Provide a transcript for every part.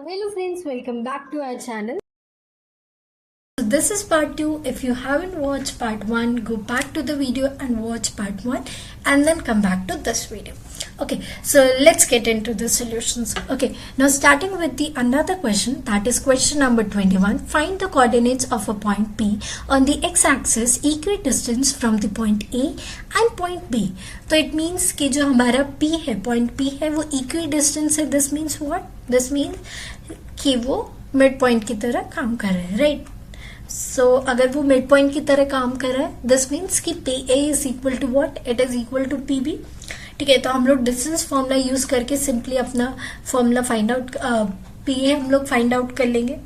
Hello friends, welcome back to our channel. So this is part 2. If you haven't watched part 1, go back to the video and watch part 1 and then come back to this video. Okay, so let's get into the solutions. Okay, now starting with the another question, that is question number 21. Find the coordinates of a point P on the x-axis equidistant from the point A and point B. तो it means कि जो हमारा P है, point P है वो equidistant है. This means what? This means कि वो मिड पॉइंट की तरह काम कर रहे हैं, राइट? सो अगर वो मिड पॉइंट की तरह काम कर रहा है, दिस मीन्स कि P A is equal to what? It is equal to P B. ठीक है, तो हम लोग डिस्टेंस फॉर्मूला यूज करके सिंपली अपना formula find out, P A हम लोग फाइंड आउट कर लेंगे.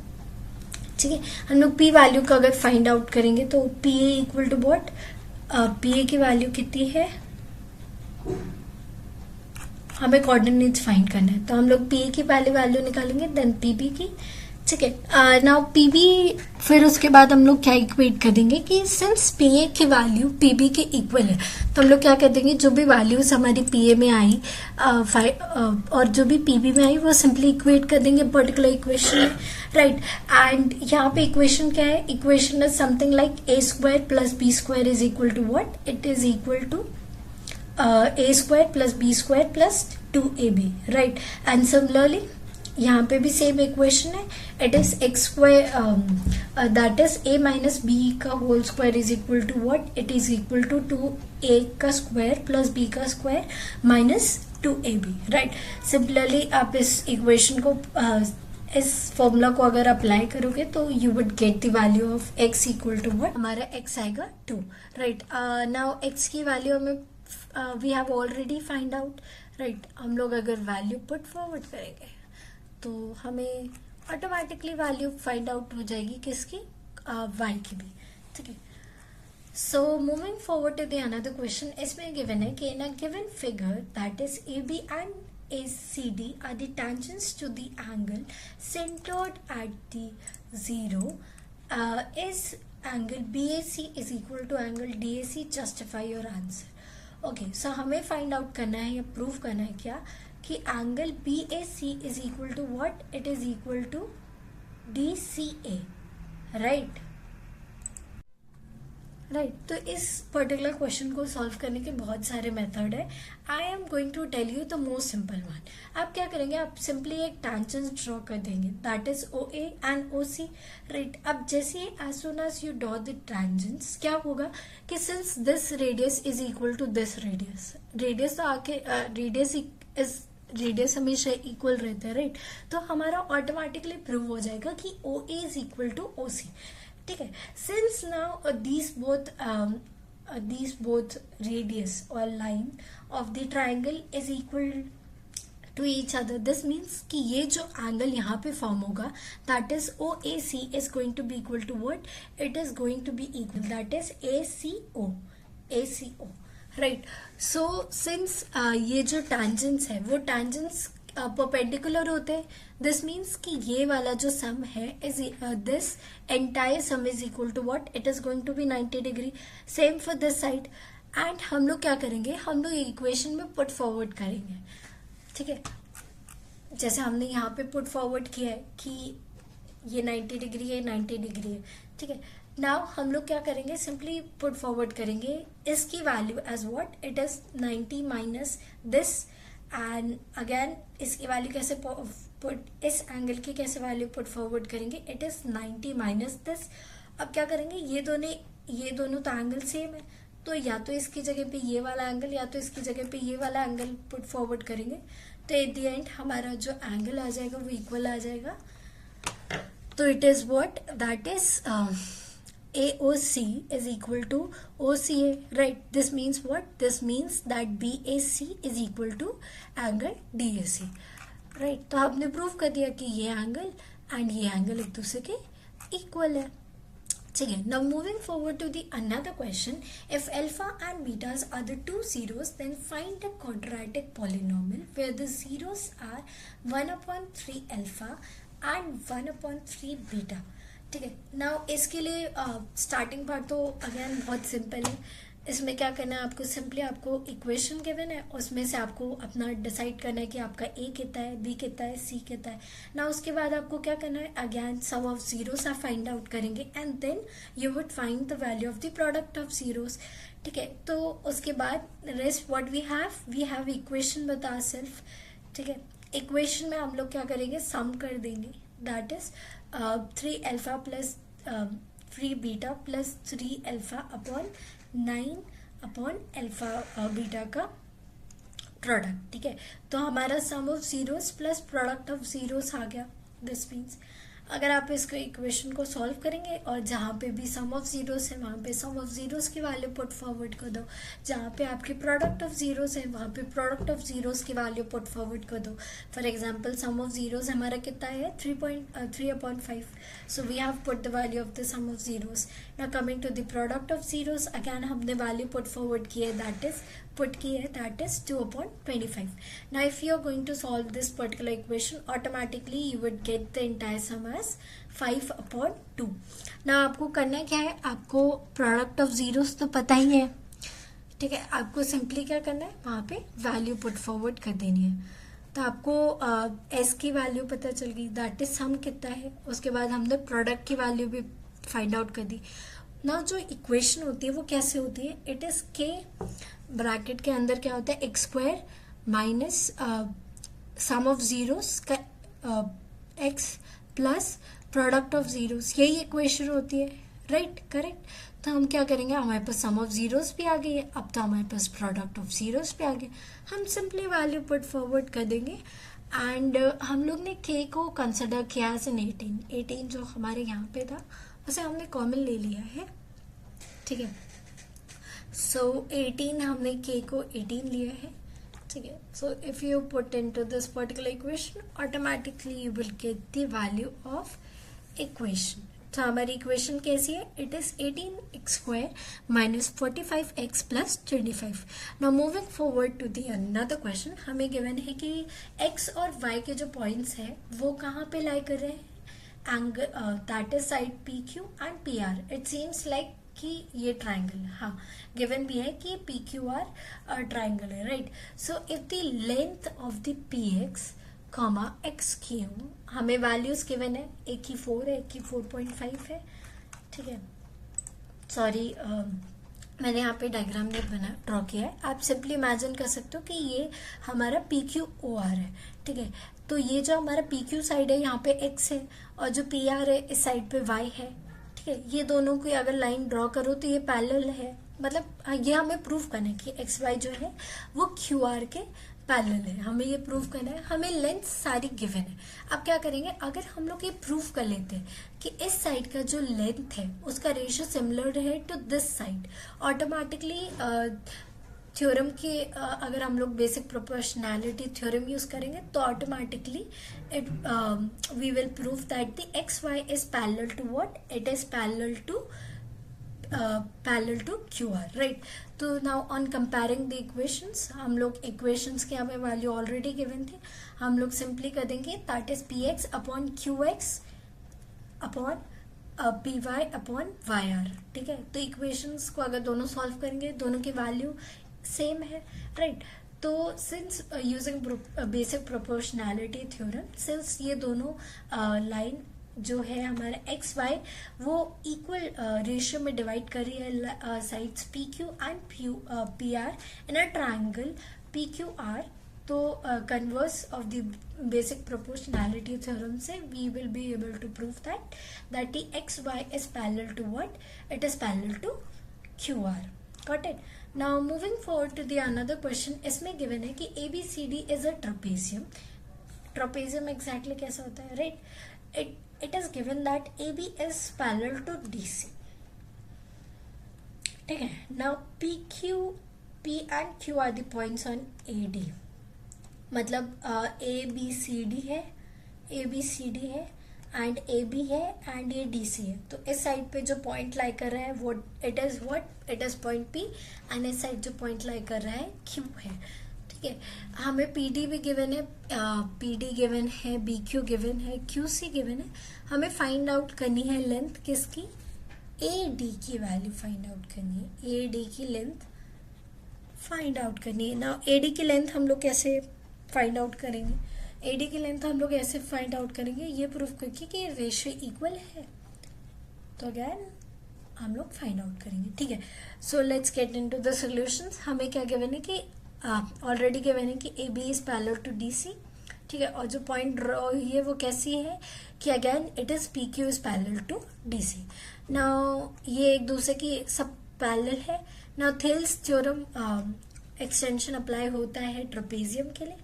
ठीक है, हम लोग पी वैल्यू का अगर फाइंड आउट करेंगे तो P A equal to what? P A की वैल्यू कितनी है? हमें कोऑर्डिनेट्स फाइंड करना है, तो हम लोग पी ए की पहले वैल्यू निकालेंगे, देन पी बी की. ठीक है, नाउ पी बी, फिर उसके बाद हम लोग क्या इक्वेट कर देंगे कि सिंस पी ए की वैल्यू पी बी के इक्वल है, तो हम लोग क्या कर देंगे, जो भी वैल्यूज हमारी पी ए में आई और जो भी पी बी में आई वो सिंपली इक्वेट कर देंगे पर्टिकुलर इक्वेशन में, राइट? एंड यहाँ पे इक्वेशन क्या है? Equation is something like A square plus B square is equal to what? It is equal to a square plus b square plus 2ab, right? And similarly यहाँ पे भी same equation है. It is x square that is a minus b का whole square is equal to what? It is equal to 2a का square plus b का square minus 2ab, right? Similarly आप इस equation को इस formula को अगर अप्लाई करोगे तो you would get the value of x equal to what? हमारा x आएगा 2, राइट? नाउ x की वैल्यू हमें we have already find out, right? हम लोग अगर वैल्यू पुट फॉरवर्ड करेंगे तो हमें ऑटोमेटिकली वैल्यू फाइंड आउट हो जाएगी किसकी? y की भी. ठीक है, so moving forward to the another question. इसमें गिवन है कि in a given figure that is A B and ACD are the tangents to the angle centered at the zero. Is angle BAC is equal to angle DAC? Justify your answer. Okay, so हमें find out करना है या prove करना है क्या कि angle BAC is equal to what? It is equal to DCA, right? Right, तो इस पर्टिकुलर क्वेश्चन को सॉल्व करने के बहुत सारे मेथड है. I am going to tell you the most simple one. आप क्या करेंगे? आप सिंपली एक टेंजेंट ड्रॉ कर देंगे, that is OA and OC, right? अब जैसे as soon as you draw the tangents, क्या होगा कि since this radius is equal to this radius, radius तो आके रेडियस हमेशा इक्वल रहता है, राइट? तो हमारा ऑटोमेटिकली प्रूव हो जाएगा कि OA is equal to OC. ठीक है, since now these both radius or line of the triangle is equal to each other, this means कि ये जो एंगल यहाँ पे फॉर्म होगा that is OAC is going to be equal to what? It is going to be equal, that is ACO, right? So since ये जो tangents है वो tangents परपेंडिकुलर होते हैं, दिस मीन्स कि ये वाला जो सम है is this entire sum is equal to what? It is going to be 90 degree. Same for this side. And हम लोग क्या करेंगे? हम लोग इक्वेशन में पुट फॉरवर्ड करेंगे. ठीक है, जैसे हमने यहाँ पे पुट फॉरवर्ड किया है कि ये 90 डिग्री है, 90 डिग्री है. ठीक है, नाउ हम लोग क्या करेंगे? सिंपली पुट फॉरवर्ड करेंगे इसकी value as what? It is 90 minus this. And again इसकी वैल्यू कैसे पुट, इस एंगल की कैसे वैल्यू पुट फॉरवर्ड करेंगे? It is 90 minus this. अब क्या करेंगे? ये दोनों तो एंगल सेम है, तो या तो इसकी जगह पे ये वाला एंगल या तो इसकी जगह पे ये वाला एंगल पुट फॉरवर्ड करेंगे, तो एट द एंड हमारा जो एंगल आ जाएगा वो इक्वल आ जाएगा. तो it is what? That is AOC is equal to OCA, right? This means what? This means that BAC is equal to angle DAC, right? तो आपने प्रूव कर दिया कि ये एंगल एंड ये एंगल एक दूसरे के इक्वल है. ठीक है, now moving forward to the another question. If alpha and betas are the two zeros, then find a quadratic polynomial where the zeros are 1/3 alpha and 1/3 beta. ठीक है, now इसके लिए स्टार्टिंग पार्ट तो again बहुत simple है इसमें क्या करना है आपको, सिंपली आपको इक्वेशन गिवन है, उसमें से आपको अपना डिसाइड करना है कि आपका ए कितना है, बी कितना है, सी कितना है ना। उसके बाद आपको क्या करना है, अगेन सम ऑफ जीरोस आप फाइंड आउट करेंगे and then you would find the value of the product of zeros. ठीक है, तो उसके बाद rest what we have equation with ourself. ठीक है, इक्वेशन में हम लोग क्या करेंगे, सम कर देंगे, that is 3 alpha plus 3 beta plus 3 alpha upon 9 upon alpha beta का प्रोडक्ट। ठीक है, तो हमारा sum of zeros plus product of zeros आ गया। दिस मीन्स अगर आप इसको इक्वेशन को सॉल्व करेंगे और जहाँ पे भी सम ऑफ जीरोस है वहाँ पे सम ऑफ जीरोस की वैल्यू पुट फॉरवर्ड कर दो, जहाँ पे आपके प्रोडक्ट ऑफ जीरोस है वहाँ पे प्रोडक्ट ऑफ जीरोस की वैल्यू पुट फॉरवर्ड कर दो। For example sum of zeros हमारा कितना है 3.5, so we have put the value of the sum of zeros. Now coming to the product of zeros, again हमने वैल्यू पुट फॉरवर्ड की है, that is 2/25. Now if you are going to solve this particular equation, automatically you would get the entire sum as 5/2. Now आपको करना क्या है, आपको product of zeros तो पता ही है। ठीक है, आपको सिंपली क्या करना है, वहां पे वैल्यू पुट फॉरवर्ड कर देनी है। तो आपको एस की वैल्यू पता चल गई, दैट इज सम कितना है। उसके बाद हमने प्रोडक्ट की वैल्यू भी फाइंड आउट कर दी। ना जो इक्वेशन होती है वो कैसे होती है, इट इज के ब्रैकेट के अंदर क्या होता है, x square minus sum of zeros का x plus product of zeros, यही इक्वेशन होती है, राइट, करेक्ट। तो हम क्या करेंगे, हमारे पास सम ऑफ जीरोस भी आ गई है, अब तो हमारे पास प्रोडक्ट ऑफ जीरोस भी आ गए, हम सिंपली वैल्यू पुट फॉरवर्ड कर देंगे। एंड हम लोग ने के को कंसिडर किया एज एन 18 जो हमारे यहाँ पे था उसे हमने कॉमन ले लिया है। ठीक है, सो 18 हमने के को 18 लिया है। ठीक है, so if you put into this particular equation automatically you will get the value of equation. तो हमारी इक्वेशन कैसी है, it is 18x square minus 45x plus 25। Now moving forward to the another question, हमें given है कि x और y के जो पॉइंट्स हैं वो कहाँ पे लाई कर रहे हैं, angle that is side PQ and PR। It seems like कि ये ट्राइंगल, हाँ गिवन भी है कि PQR ट्राइंगल है, right. So if the length of the PX comma XQ, हमें वैल्यूज गिवन है, एक की 4 है, एक की 4.5 है। ठीक है, सॉरी मैंने यहाँ पे डायग्राम नहीं ड्रॉ किया है, आप सिंपली इमेजिन कर सकते हो कि ये हमारा PQOR है। ठीक है, तो ये जो हमारा PQ साइड है यहाँ पे X है और जो PR है इस साइड पे Y है। ठीक है, ये दोनों की अगर लाइन ड्रॉ करो तो ये पैरेलल है, मतलब ये हमें प्रूव करना है कि XY जो है वो QR के पैरेलल है, हमें ये प्रूव करना है। हमें लेंथ सारी गिवन है। अब क्या करेंगे, अगर हम लोग ये प्रूव कर लेते हैं कि इस साइड का जो लेंथ है उसका रेशियो सिमिलर है to this side, automatically theorem के अगर हम लोग बेसिक प्रोपोर्शनैलिटी थ्योरम यूज करेंगे तो automatically it we will prove that the XY is parallel to what, it is parallel to QR, right. तो now on comparing the equations, हम लोग equations के हमें वैल्यू ऑलरेडी गिवन थी, हम लोग सिंपली कर देंगे that is PX upon QX upon PY upon YR। ठीक है, तो इक्वेशंस को अगर दोनों सॉल्व करेंगे दोनों की वैल्यू सेम है, राइट। तो since using basic proportionality theorem, since ये दोनों लाइन जो है हमारा XY वो इक्वल रेशियो में डिवाइड कर रही है sides PQ and PR in a triangle PQR, तो converse of the basic proportionality theorem से we will be able to prove that the XY is parallel to what, it is parallel to QR. Got it? Now moving forward to the another question, इसमें given है कि ABCD is a trapezium. Trapezium exactly कैसा होता है, right? It is given that AB is parallel to DC. ठीक है, now PQ, P and Q are the points on AD. मतलब ABCD है, ABCD है एंड AB है एंड ये DC है। तो इस साइड पे जो पॉइंट लाई कर रहा है वो it is point P and इस साइड जो पॉइंट लाई कर रहा है Q है। ठीक है, हमें PD भी गिवन है, PD गिवन है, BQ गिवन है, QC गिवन है। हमें फाइंड आउट करनी है लेंथ किसकी, ए डी की वैल्यू फाइंड आउट करनी है, ए डी की लेंथ फाइंड आउट करनी है। ना ए डी की लेंथ हम लोग कैसे फाइंड आउट करेंगे, ए डी की लेंथ हम लोग ऐसे फाइंड आउट करेंगे, ये प्रूफ करके कि रेशियो इक्वल है, तो अगेन हम लोग फाइंड आउट करेंगे, ठीक है। So let's get into the solutions. हमें क्या गिवन है कि ऑलरेडी गिवन है कि A B is parallel to D C, ठीक है। और जो पॉइंट ड्रॉ हुई है वो कैसी है कि again it is P Q is parallel to D C. Now ये एक दूसरे की सब पैरेलल है। Now Thales theorem extension apply होता है ट्रेपेजियम के लिए।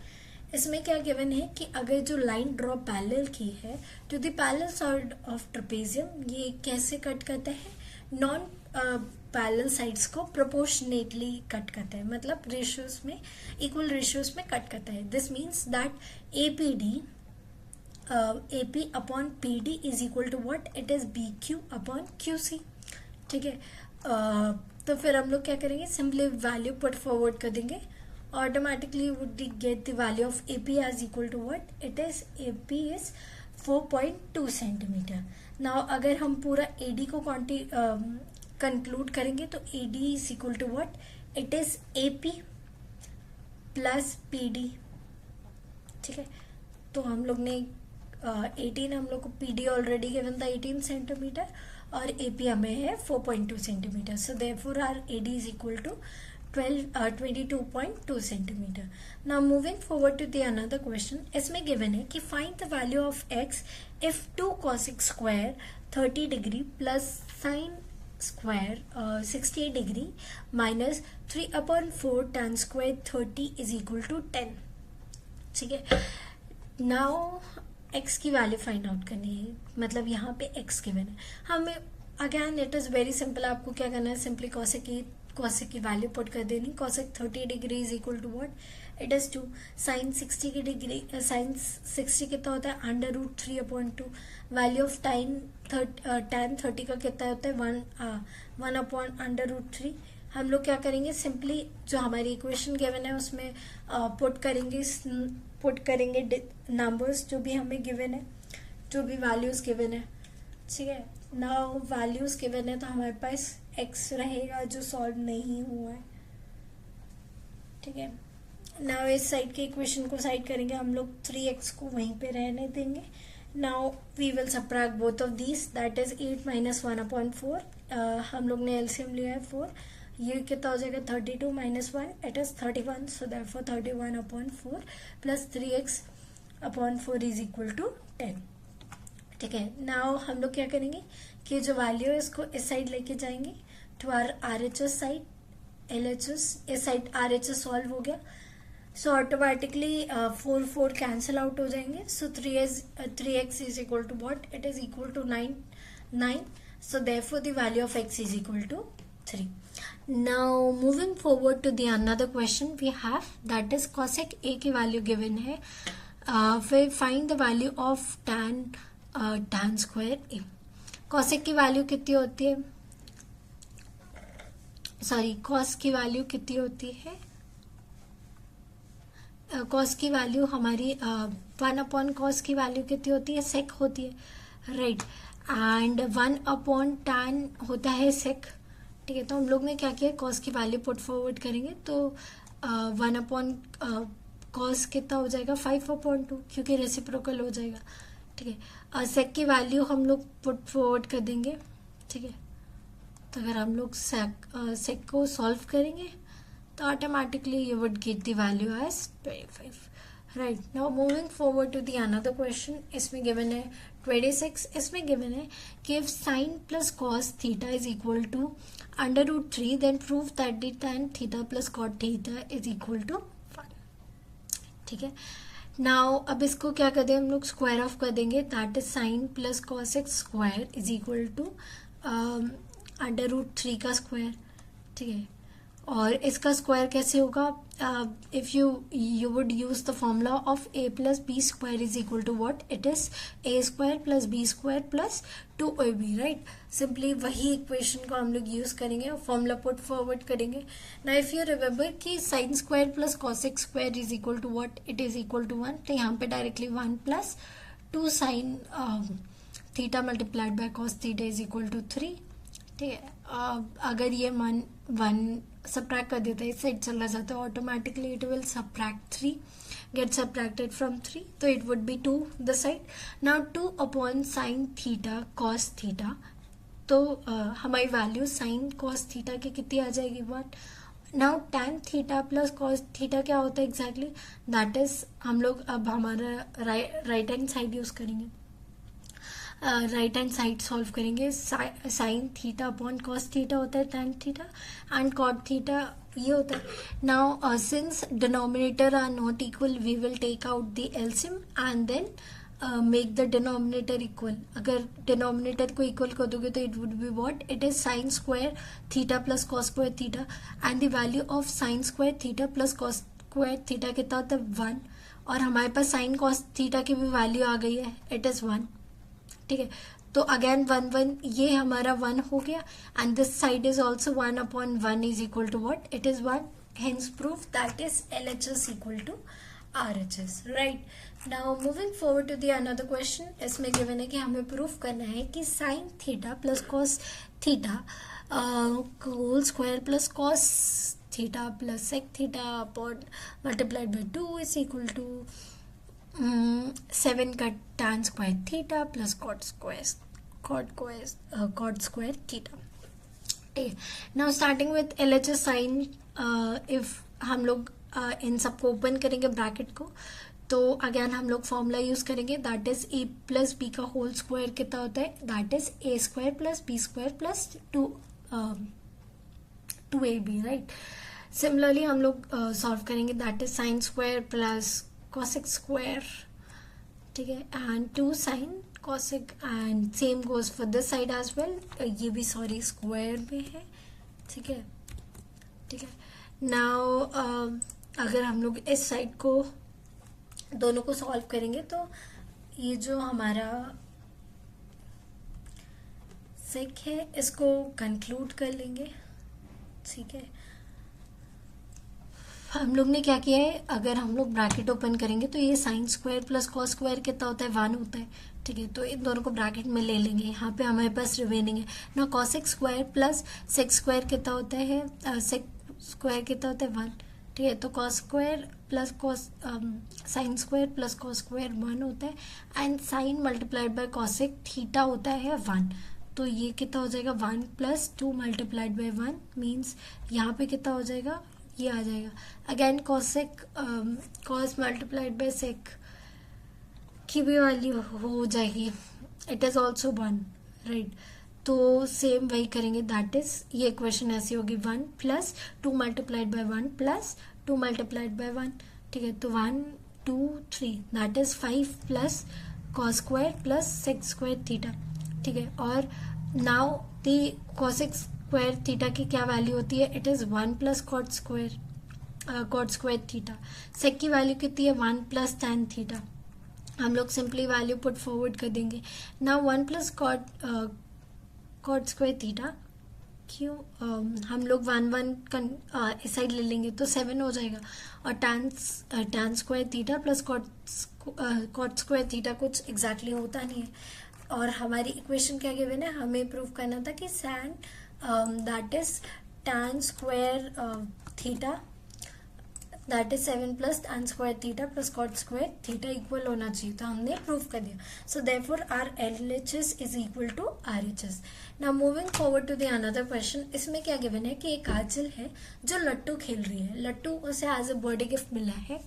इसमें क्या गिवन है कि अगर जो लाइन ड्रॉ पैरेलल की है to the parallel side of trapezium, ये कैसे कट करता है, नॉन पैरेलल साइड्स को प्रोपोर्शनेटली कट करता है, मतलब रेशियोज में, इक्वल रेशियोज में कट करता है। This means that AP upon PD is equal to what, it is BQ upon QC, ठीक है। तो फिर हम लोग क्या करेंगे, सिंपली वैल्यू पुट फॉरवर्ड कर देंगे, automatically would get the value of AP as equal to what, it is AP is 4.2 centimetre. Now अगर हम पूरा AD को कंक्लूड करेंगे तो AD is equal to what, it is AP plus PD, ठीक है। तो हम लोग ने 18 हम लोग को PD ऑलरेडी गिवन था 18 सेंटीमीटर और AP हमें है 4.2 centimetre. So therefore our AD is equal to 22.2 centimetre. Now moving forward to the another question. इसमें गिवन है कि find the value of x if 2 cos x square 30 degree plus sine square 68 degree minus 3/4 tan square 30 is equal to 10, ठीक है। Now x की value find out करनी है, मतलब यहाँ पे x गिवन है हमें। Again it is very simple, आपको क्या करना है, सिंपली cosec की वैल्यू पुट कर देनी। cosec 30 degree is equal to what, it is 2। Sine 60 की डिग्री, साइन 60 कितना होता है, √3/2। वैल्यू ऑफ tan 30 का कितना होता है, 1/√3। हम लोग क्या करेंगे, सिंपली जो हमारी इक्वेशन गिवन है उसमें पुट करेंगे नंबर्स जो भी हमें गिवन है, जो भी वैल्यूज गिवन है, ठीक है। नाउ वैल्यूज गिवन है तो हमारे पास x रहेगा जो सॉल्व नहीं हुआ है, ठीक है। नाउ इस साइड के इक्वेशन को साइड करेंगे हम लोग, 3x को वहीं पे रहने देंगे। Now we will subtract both of these, that is 8 - 1/4। हम लोग ने एलसीएम लिया है 4, ये कितना हो जाएगा 32 - 1, it is 31। So therefore 31/4 plus 3x/4 is equal to 10, ठीक है। नाउ हम लोग क्या करेंगे कि जो वैल्यू है इसको इस साइड लेके जाएंगे to our RHS side, LHS इस साइड RHS सॉल्व हो गया। सो ऑटोमेटिकली 4 कैंसिल आउट हो जाएंगे। So 3x is equal to what, it is equal to 9। So therefore the value of x is equal to 3. Now moving forward to the another question we have, that is cosec A की value given है, फिर find the value of tan square A। cosec की value कितनी होती है, sorry cos की value कितनी होती है, cos की वैल्यू हमारी 1/cos की वैल्यू कितनी होती है, sec होती है, राइट। एंड 1/tan होता है sec, ठीक है। तो हम लोग ने क्या किया, cos की वैल्यू पुट फॉरवर्ड करेंगे तो 1/cos कितना हो जाएगा 5/2, क्योंकि रेसिप्रोकल हो जाएगा, ठीक है। sec की वैल्यू हम लोग पुट फॉरवर्ड कर देंगे, ठीक है। तो अगर हम लोग sec को सॉल्व करेंगे तो automatically you would get the value as 25, right. Now moving forward to the another question. इसमें गिवन है 26। इसमें गिवन है कि if sin plus cos theta is equal to √3 then prove that the tan theta plus cot theta is equal to 1, ठीक है। Now अब इसको क्या कर दें हम लोग, स्क्वायर ऑफ कर देंगे, that is sin plus cos x square is equal to √3 का स्क्वायर, ठीक है। और इसका स्क्वायर कैसे होगा, if you would use the formula of a plus B square is equal to what, it is a square plus B square plus 2ab, right. Simply वही equation को हम लोग यूज करेंगे और फॉर्मूला पुट फॉरवर्ड करेंगे। Now if you remember कि sine square plus cos x square is equal to what, it is equal to 1, तो यहाँ पे directly 1 plus 2 sine theta multiplied by cos theta is equal to 3, ठीक है। अगर ये one one subtract कर देता है, इस साइड चला जाता है, automatically it will subtract 3, get subtracted from 3, तो it would be 2 the side. Now 2 upon sin theta cos theta, तो हमारी वैल्यू sin cos theta की कितनी आ जाएगी 1. Now tan theta plus cos theta क्या होता है एग्जैक्टली, दैट इज हम लोग अब हमारा राइट हैंड साइड यूज करेंगे, राइट हैंड साइड सॉल्व करेंगे. Sine theta upon cos theta होता है tan theta, and cot theta ये होता है. Now since denominator are not equal, we will take out the LCM and then make the denominator equal. अगर denominator को equal कर दोगे तो it would be what, it is sine square theta plus cos square theta, and the value of sine square theta plus cos square theta कितना होता है 1, और हमारे पास साइन कॉस थीटा की भी वैल्यू आ गई है, इट इज 1. ठीक है, तो अगेन 1 1 ये हमारा 1 हो गया, and this side is also 1 upon 1 is equal to what, it is 1. Hence proof that is LHS equal to RHS. Right, now moving forward to the another question. इसमें given है कि हमें प्रूफ करना है कि sine theta plus cos theta whole square plus cos theta plus sec theta upon multiplied by 2 is equal to 7 का tan square theta plus cot square theta. ठीक है, now starting with LHS sine, if हम लोग इन सबको open करेंगे bracket को, तो again हम लोग फॉर्मूला यूज करेंगे, that is a plus b का होल स्क्वायर कितना होता है, that is a square plus B square plus 2ab. Right, similarly हम लोग सॉल्व करेंगे, that is sine square plus cosec square. ठीक है, and 2 sine cosec, and same goes for this side as well. ये भी सॉरी स्क्वायर में है. ठीक है, ठीक है. नाउ अगर हम लोग इस साइड को दोनों को सॉल्व करेंगे तो ये जो हमारा सेक है इसको कंक्लूड कर लेंगे. ठीक है, हम लोग ने क्या किया है, अगर हम लोग ब्रैकेट ओपन करेंगे तो ये sign square plus cos square कितना होता है 1 होता है. ठीक है, तो इन दोनों को ब्रैकेट में ले लेंगे. यहाँ पे हमारे पास रिमेनिंग है ना cosec square plus sec square कितना होता है, सेक स्क्वायर कितना होता है 1. ठीक है, तो cos square plus cos sine square plus cos square 1 होता है, and sine multiplied by cosec theta होता है 1. तो ये कितना हो जाएगा 1 प्लस 2 मल्टीप्लाइड बाय 1 मीन्स यहाँ पे कितना हो जाएगा, ये आ जाएगा. Again cosec cos multiplied by sec की भी वैल्यू हो जाएगी, इट इज ऑल्सो 1. राइट, तो सेम वही करेंगे, दैट इज ये इक्वेशन ऐसी होगी 1 plus 2 multiplied by 1 plus 2 multiplied by 1. ठीक है, तो 1 2 3 that is 5 plus cos square plus sec square theta. ठीक है, और now the cosec square theta की क्या वैल्यू होती है, it is 1 plus cot square theta. Sec की वैल्यू कितनी है 1 प्लस tan थीटा. हम लोग सिंपली वैल्यू पुट फॉरवर्ड कर देंगे. Now 1 plus cot square theta, क्यों हम लोग 1 1 इस साइड ले लेंगे तो 7 हो जाएगा, और tan square theta plus cot square theta कुछ एग्जैक्टली होता नहीं है. और हमारी इक्वेशन क्या गिवन है, हमें प्रूव करना था कि sine that is tan square theta that is 7 plus tan square theta plus cot square theta equal होना चाहिए, तो हमने प्रूव कर दिया. So therefore our LHS is equal to RHS. Now moving forward to the another question. इसमें क्या given है कि एक काजल है जो लट्टू खेल रही है. लट्टू उसे एज अ बर्थडे गिफ्ट मिला है,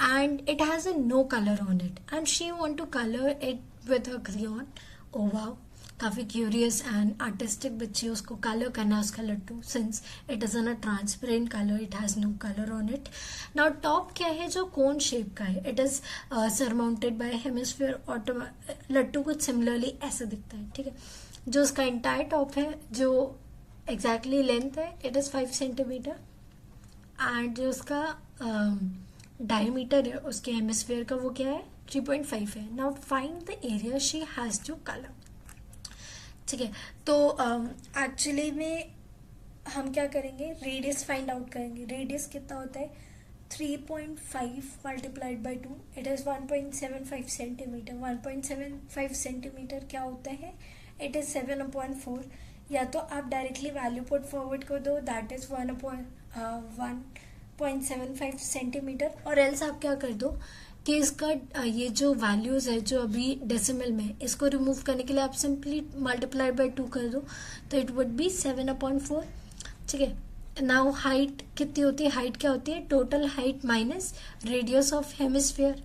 and it has a no colour on it, and she want to colour it with a crayon. Oh wow, काफी क्यूरियस एंड आर्टिस्टिक बच्ची, उसको कलर करना है उसका लट्टू, since it is a transparent colour, it has no colour on it. Now top क्या है जो कोन शेप का है, it is surmounted by hemisphere. लट्टू कुछ सिमिलरली ऐसा दिखता है. ठीक है, जो उसका इंटायर टॉप है, जो एग्जैक्टली लेंथ है, इट इज 5 सेंटीमीटर, एंड जो उसका डायमीटर है उसके हेमिस्फीयर का वो क्या है 3.5 है. Now find the area she has to colour. ठीक है, तो एक्चुअली में हम क्या करेंगे, रेडियस फाइंड आउट करेंगे. रेडियस कितना होता है 3.5 multiplied by 2, it is 1.75 centimetre. 1.75 centimetre क्या होता है, इट इज 7/4. या तो आप डायरेक्टली वैल्यू पुट फॉरवर्ड कर दो, दैट इज 1.75 सेंटीमीटर, और एल्स आप क्या कर दो कि इसका ये जो वैल्यूज है जो अभी डेसिमल में, इसको रिमूव करने के लिए आप सिंपली मल्टीप्लाई बाय 2 कर दो, तो इट वुड बी 7/4. ठीक है. नाउ हाइट कितनी होती है? हाइट क्या होती है? Total height minus radius of hemisphere.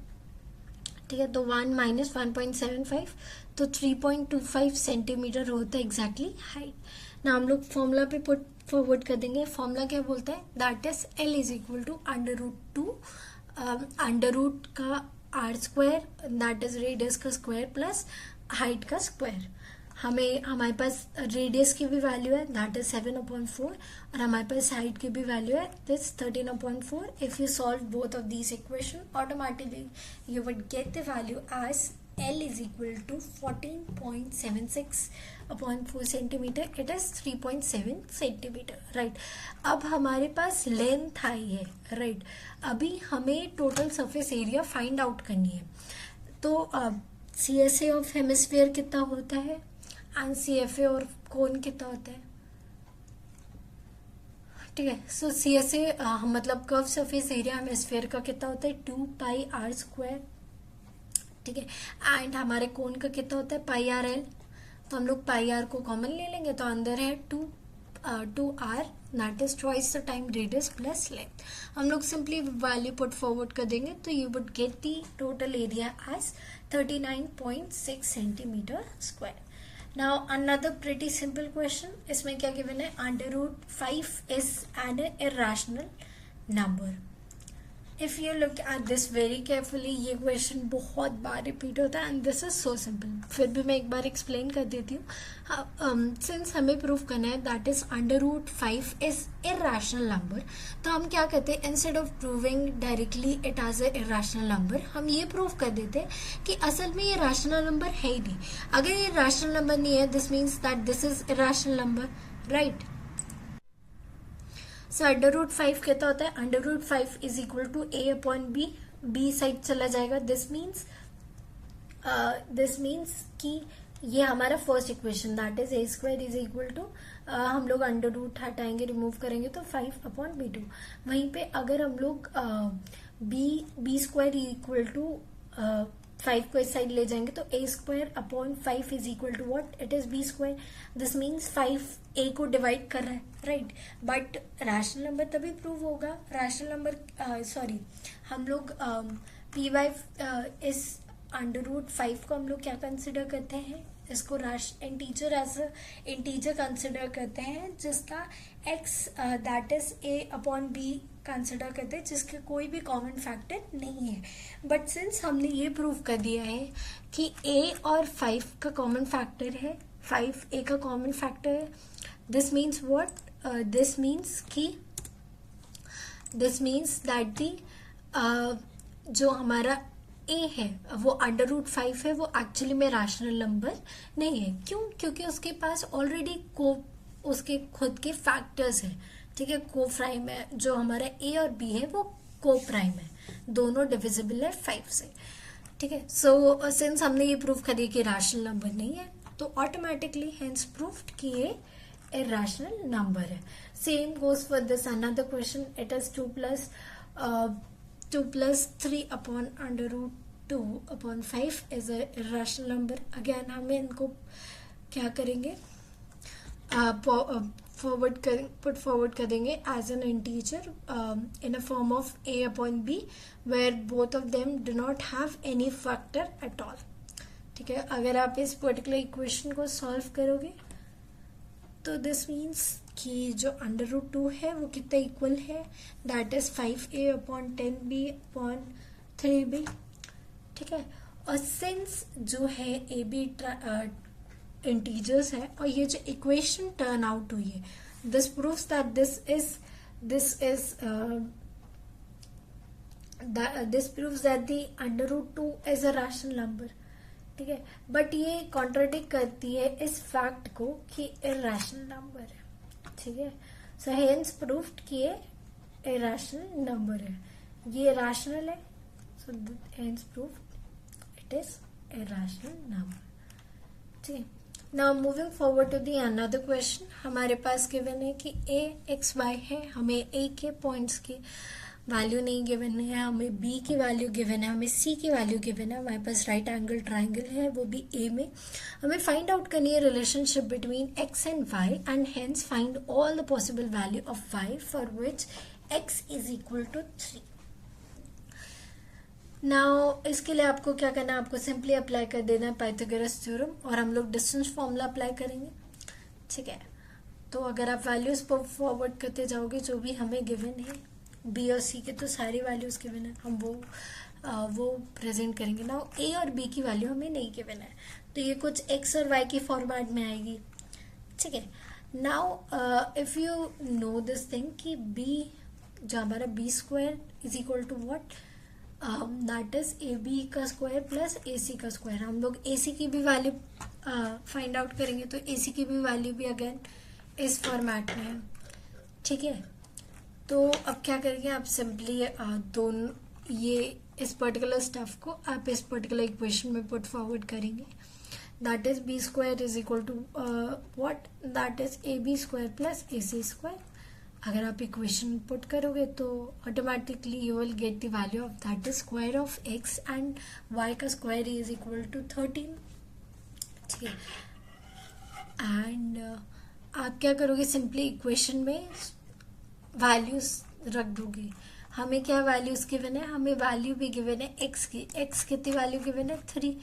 ठीक है, तो 1 माइनस 1.75, तो 3.25 सेंटीमीटर होता है एग्जैक्टली हाइट. ना हम लोग फॉर्मूला पे पुट फॉरवर्ड कर देंगे. फॉर्मूला क्या बोलता है? That is L is equal to √2 under root का r square, that is radius का स्क्वायर प्लस हाइट का स्क्वायर. हमारे पास रेडियस की भी वैल्यू है, दैट इज 7/4, और हमारे पास हाइट की भी वैल्यू है, this 13/4. If you solve both of these equation, automatically you would get the value as L is equal to 14.76/4 centimetre. It is 3.7 centimetre. Right. अब हमारे पास लेंथ आई है. राइट. अभी हमें total surface area find out करनी है. तो CSA ऑफ हेमिस्फीयर कितना होता है एंड CFA और कोन कितना होता है? ठीक है. सो CSA मतलब कर्व सरफेस एरिया हेमिस्फीयर का कितना होता है? 2πr². ठीक है. एंड हमारे कोन का कितना होता है? πrl. तो हम लोग πr को कॉमन ले लेंगे, तो अंदर है 2r, that is twice the time radius plus length. हम लोग सिंपली वैल्यू पुट फॉरवर्ड कर देंगे, तो you would get the total area as 39.6 centimetre square. Now another pretty simple question. इसमें क्या गिवन है? √5 is an irrational number. If you look at this very carefully, ये question बहुत बार repeat होता है and this is so simple. फिर भी मैं एक बार एक्सप्लेन कर देती हूँ. सिंस हमें प्रूव करना है that is √5 is irrational number, तो हम क्या करते हैं? Instead of proving directly it as a irrational number, हम ये प्रूव कर देते हैं कि असल में ये रैशनल नंबर है ही नहीं. अगर ये रैशनल नंबर नहीं है, this means that this is irrational number. Right. So √5 कितना होता है? √5 is equal to A/B. B side चला जाएगा. दिस मीन्स कि ये हमारा first equation, that is A² is equal to, हम लोग अंडर रूट हटाएंगे, रिमूव करेंगे, तो 5/B2. वहीं पे अगर हम लोग B² इक्वल टू 5 को इस साइड ले जाएंगे, तो A²/5 is equal to what? It is B². This means 5 A को डिवाइड कर रहा है. राइट. बट रैशनल नंबर तभी प्रूव होगा. रैशनल नंबर हम लोग PY इस √5 को हम लोग क्या कंसिडर करते हैं? इसको इंटीजर कंसिडर करते हैं, जिसका x that is A/B consider करते हैं, जिसके कोई भी कॉमन फैक्टर नहीं है. बट सिंस हमने ये प्रूव कर दिया है कि A और 5 का कॉमन फैक्टर है, 5A का कॉमन फैक्टर है, this means what? This means that the जो हमारा A है वो √5 है, वो एक्चुअली में रैशनल नंबर नहीं है. क्यों? क्योंकि उसके पास ऑलरेडी उसके खुद के फैक्टर्स हैं. ठीक है. को प्राइम है, जो हमारा A और B है वो को प्राइम है, दोनों डिविजिबल है 5 से. ठीक है. सो सिंस हमने ये प्रूव कर दिया कि रैशनल नंबर नहीं है, तो ऑटोमेटिकली हेंस प्रूव्ड कि ये irrational number है. Same goes for this another question. It is 2 plus 3/√2/5 is a irrational number. Again हमें इनको क्या करेंगे? put forward करेंगे as an integer in a form of A/B, where both of them do not have any factor at all. ठीक है. अगर आप इस पर्टिकुलर इक्वेशन को सॉल्व करोगे, तो दिस मीन्स कि जो √2 है वो कितना इक्वल है? That is 5A/10B/3B. ठीक है. और सिंस जो है AB इंटीजर्स है, और ये जो इक्वेशन टर्न आउट हुई है, this proves that this proves that the √2 is a rational number. ठीक है. बट ये कॉन्ट्राडिक्ट करती है इस फैक्ट को कि इरेशनल नंबर है. ठीक है. सो हेंस प्रूव्ड कि ये इरेशनल नंबर है, ये रैशनल है, so hence proved it is irrational number. ठीक है. Now moving forward to the another question. हमारे पास गिवन है कि ए एक्स वाई है, हमें ए के पॉइंट्स की वैल्यू नहीं गिवन है, हमें बी की वैल्यू गिवन है, हमें सी की वैल्यू गिवन है, हमारे पास राइट एंगल ट्राइंगल है वो भी ए में. हमें फाइंड आउट करनी है relationship between x and y and hence find all the possible value of y for which x is equal to 3. Now इसके लिए आपको क्या करना है, आपको सिंपली अप्लाई कर देना है पाइथागोरस थ्योरम और हम लोग डिस्टेंस फॉर्मूला अप्लाई करेंगे. ठीक है, तो अगर आप वैल्यूज पर फॉरवर्ड करते जाओगे जो भी हमें गिवन है बी और सी के, तो सारी वैल्यूज गिवन है, हम वो प्रेजेंट करेंगे. नाउ ए और बी की वैल्यू हमें नहीं गिवन है, तो ये कुछ एक्स और वाई की फॉर्मेट में आएगी. ठीक है, now if you know this thing कि बी जो हमारा B square is equal to what, that is A B का स्क्वायर प्लस ए सी का स्क्वायर. हम लोग ए सी की भी वैल्यू फाइंड आउट करेंगे, तो ए सी की भी वैल्यू भी अगेन इस फॉर्मेट में है. ठीक है, तो अब क्या करेंगे, आप सिंपली दोनों ये इस पर्टिकुलर स्टफ को आप इस पर्टिकुलर इक्वेशन में पुट फॉरवर्ड करेंगे. That is B square is equal to what, that is A B square plus A C square. अगर आप इक्वेशन पुट करोगे तो automatically you will get the value of that is square of X and Y का square is equal to 13. ठीक है, and आप क्या करोगे, सिंपली इक्वेशन में वैल्यूज रख दोगे. हमें क्या वैल्यूज गिवन है, हमें वैल्यू भी गिवन है एक्स की. एक्स कितनी वैल्यू गिवन है 3.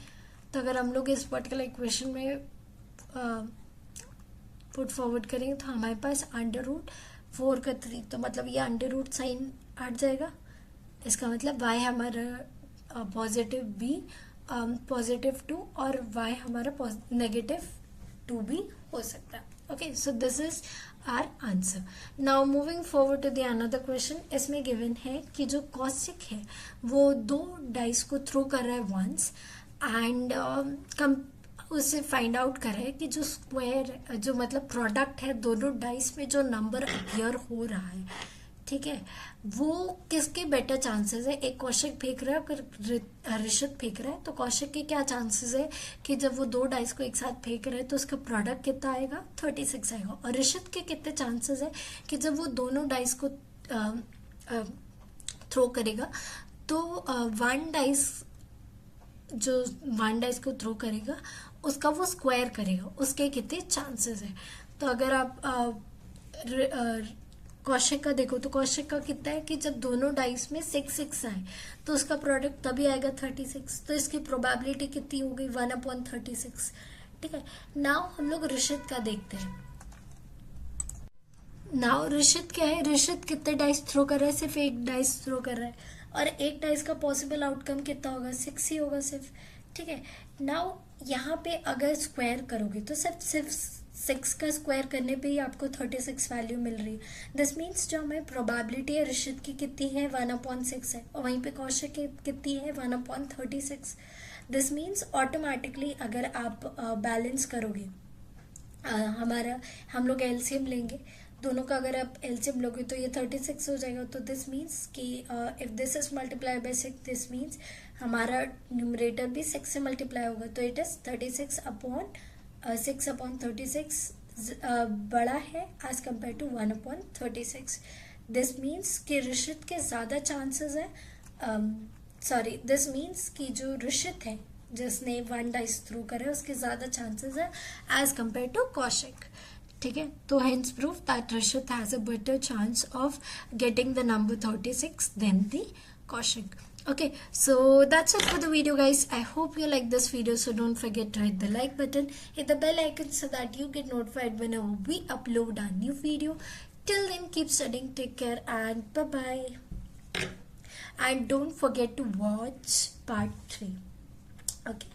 तो अगर हम लोग इस पर्टिकुलर इक्वेशन में पुट फॉरवर्ड करेंगे तो हमारे पास √4 का 3, तो मतलब ये अंडर रूट साइन हट जाएगा. इसका मतलब y हमारा पॉजिटिव b पॉजिटिव 2 और y हमारा नेगेटिव 2 भी हो सकता है. Okay, so this is our answer. Now moving forward to the another question. इसमें गिवन है कि जो कॉसिक है वो 2 डाइस को थ्रो कर रहा है वंस एंड उससे फाइंड आउट कर रहा है कि जो स्क्वायर जो मतलब प्रोडक्ट है दोनों डाइस में जो नंबर अपीयर हो रहा है, ठीक है, वो किसके बेटर चांसेस है. एक कौशिक फेंक रहा है और ऋषित फेंक रहा है, तो कौशिक के क्या चांसेस है कि जब वो 2 डाइस को एक साथ फेंक रहे हैं तो उसका प्रोडक्ट कितना आएगा, 36 आएगा. और ऋषित के कितने चांसेस है कि जब वो दोनों डाइस को थ्रो करेगा तो 1 डाइस को थ्रो करेगा उसका वो स्क्वायर करेगा, उसके कितने चांसेस है. तो अगर आप कौशिक का देखो तो कौशिक का कितना है कि जब दोनों डाइस में 6 आए तो उसका प्रोडक्ट तभी आएगा 36. तो इसकी प्रोबेबिलिटी कितनी हो गई 1/36. ठीक है, नाउ हम लोग ऋषित का देखते हैं. नाउ ऋषित क्या है, ऋषित कितने डाइस थ्रो कर रहा है, सिर्फ 1 डाइस थ्रो कर रहा है और 1 डाइस का पॉसिबल आउटकम कितना होगा, 6 ही होगा सिर्फ. ठीक है, नाउ यहाँ पे अगर स्क्वायर करोगे तो सिर्फ 6 का स्क्वायर करने पे ही आपको 36 वैल्यू मिल रही है. दिस मीन्स जो हमें प्रोबेबिलिटी है ऋषित की कितनी है 1/6 है और वहीं पे कौशिक की कितनी है 1/36. दिस मीन्स ऑटोमेटिकली अगर आप बैलेंस करोगे, हम लोग एलसीएम लेंगे दोनों का, अगर आप एलसीएम लोगे तो ये 36 हो जाएगा. तो दिस मीन्स कि if this is multiply by 6 this means हमारा न्यूमरेटर भी 6 से मल्टीप्लाई होगा, तो इट इज 6/36 बड़ा है as compare to 1/36. This means कि ऋषित के ज्यादा चांसेस है, दिस मीन्स कि जो ऋषित है जिसने 1 डाइस थ्रो करा है उसके ज्यादा चांसेस है एज कम्पेयर टू कौशिक. ठीक है, तो hence proof that Rishit has a better chance of getting the number 36 than the Kaushik. Okay, so that's it for the video guys. I hope you like this video, so don't forget to hit the like button, hit the bell icon so that you get notified whenever we upload a new video. Till then, keep studying, take care and bye bye. And don't forget to watch part 3. Okay.